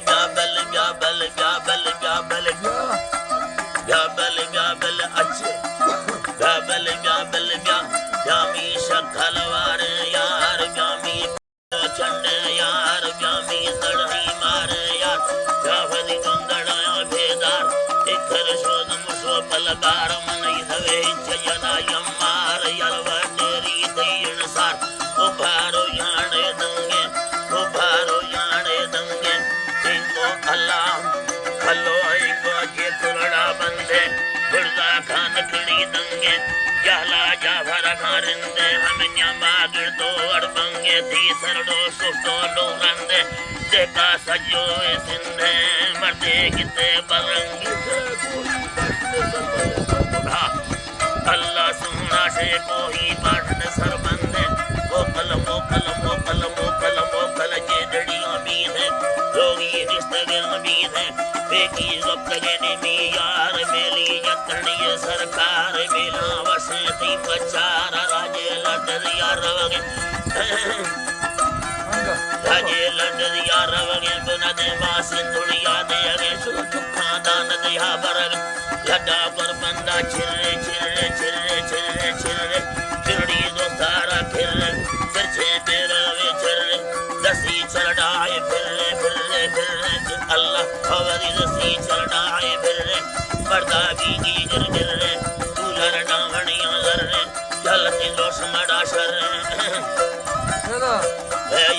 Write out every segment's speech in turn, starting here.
Gabel, gabel, gabel, gabel, gabel, gabel, अच्छे gabel, gabel, gami शक्लवार यार gami चंडे यार gami सड़ही मार यार जाफरी गंगड़ा भेदार इखर शोध मुसो पलकार मन इधवे चयना यमार यलवडेरी दयन सार उभारो याने दंगे उभारो याने दंगे अल्लाह हलो इको जे तुरड़ा बंदे गुर्दा खान खड़ी दंगे जहला जाफर खारिंदे हम न्यामा गिरदो अड़बंगे थी सरडो सुटो लोरंदे देखा सजो सिंधे मर्दे किते बरंगी अल्लाह सुना से कोई पाठन सरबंदे मोकल मोकल मोकल मोकल मोकल जे डड़ियों बीत है जोगी रिश्ते बीत है बेकी गप लगे नी यार मेली यतनी सरकार मेला वसे ती पचार राजे लड़िया रवगे राजे लड़िया रवगे बिना दे वासिन दुनिया दे अगे सुखा दान दिया बरग लड़ा पर बंदा छिरे छिरे छिरे छिरे छिरे चिड़ी दो तारा फिर छे तेरे वे छिरे दसी चढ़ाए फिर अल्लाह हवरी दसी चढ़ाए फिर पर्दा की गिर गिर तू लरना वणिया लर चलती जोश मड़ा शर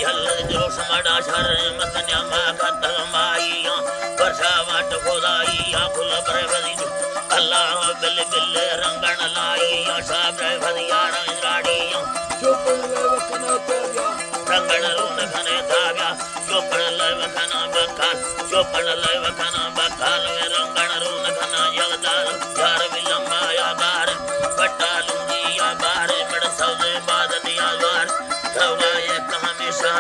हल जोश मड़ा शर मतन्या मा खतल माईया वर्षा वाट खोदाईया फुल बरवदी अल्लाह बिल बिल रंगण लाईया साब रवदिया राड़ीया चोपड़ लवकना ताव्या रंगण रोन खने ताव्या चोपड़ लवकना बकाल चोपड़ लवकना बकाल वे रंगण रोन खना यवदार यार विलम्मा या बार पट्टा लुंगी या बार बड़ सौदे बाद दिया द्वार कवाए हमेशा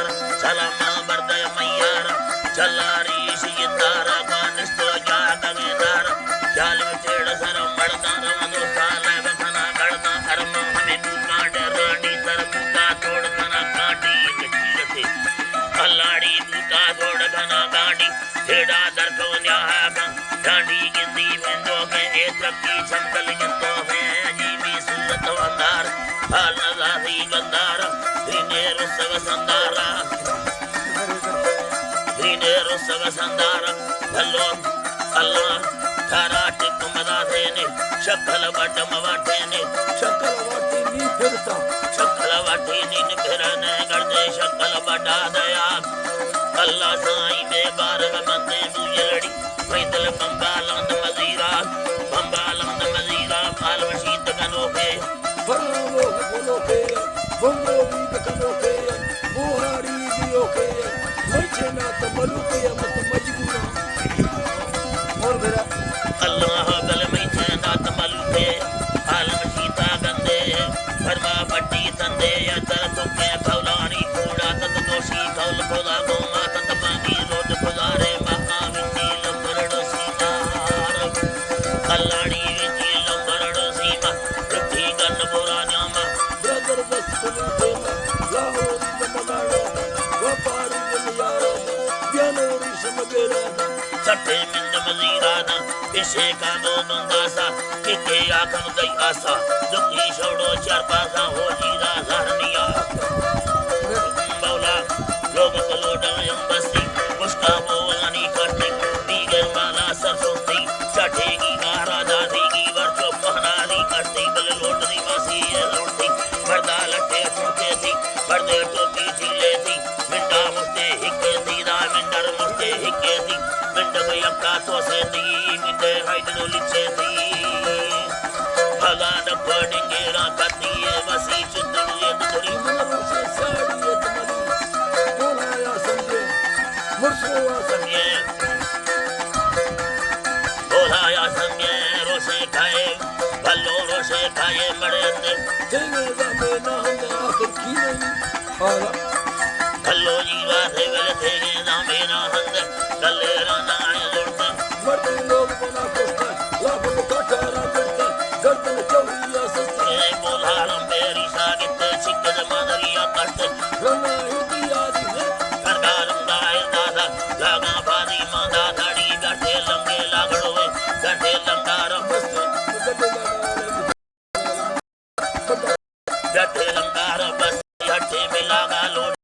सलामा बरदय मैयार चलारी सितार कानिस्तो जात गेदार जाल चेड़ सर मड़दार मधु साले बखना गड़दा हरम हमें काटे रानी तर बूटा तोड़ खना काटी गची अल्लाड़ी बूटा तोड़ खना गाड़ी छेड़ा दर को न्याहा डांडी गिंदी बिंदो के ए तकी छंदल गिंदो है जीवी सुरत वंदार हाल नजारी गंदार दिने रुसव संदारा दिने रुसव संदारा हलो अल्लाह थारा टिक मदा देने शक्ल बटम वाटेने शक्ल वाटी नी फिरता शक्ल वाटी नी फिरने गर्दे शक्ल बटा दया अल्लाह साईं में बार में मंदे मुजलड़ी पैदल बंबालंद मजीरा फाल वशीत कनोखे बरलो बोलोखे बंगो वीत कनोखे बुहारी दियोखे मचना तमलुके मत मजबूरा और मेरा अल्लाह गल में चना तमलुके फाल वशीता गंदे फरमा पट्टी तंदे या तर तुके फौलानी कूड़ा तत दोषी कौल खुदा गोमा तत पानी रोड खुदारे महा विंदी लंबरड़ो सीतार अल्लाड़ी विंदी लंबरड़ो सीमा रुठी गन बुरा न्यामा ब्रदर बस कुल देना लाहौर दमगाड़ो वपारी दुनियारो ज्ञानोरी समगेरा सटे मिंद मजीराना इसे का दो बंदासा किके आखन गई आसा दुखी छोड़ो चार पासा हो जीरा धरनिया मौला लोग कलोडा यम बस्ती उसका बोलानी करती दीगर माला सरसोती चटेगी गारा दादेगी वर्चो पहनारी करती बल लोटनी मसी लोटती पर्दा लटे फूटे थी पर्दे टोपी झीले थी मिंडा मुस्ते हिक्के थी दा मिंडर मुस्ते हिक्के थी मिंड को यक्का तो से थी मिंडे हाइड नो लिचे थी भगा न पड़ेंगे राकती वसी चुतड़िए दुधरी मरो से साड़िए तमली बोलाया समझे मुर्सोआ समझे बोलाया समझे रोसे खाए भलो रोसे खाए मरे दे देंगे जामे ना हम आखिर की नहीं आला भलो जीवा थे वेले देंगे जामे ना हम गले राना आए लोड़ते मरते लोग बना कोस्ता लाभ काटारा करते गर्दन चौड़िया सस्ते बोला मेरी सागित चिक्कद मादरिया करते रना हिंदी आदि है करदार दादा लागा बादी जठे लंगार बस हठे मिलागा लोट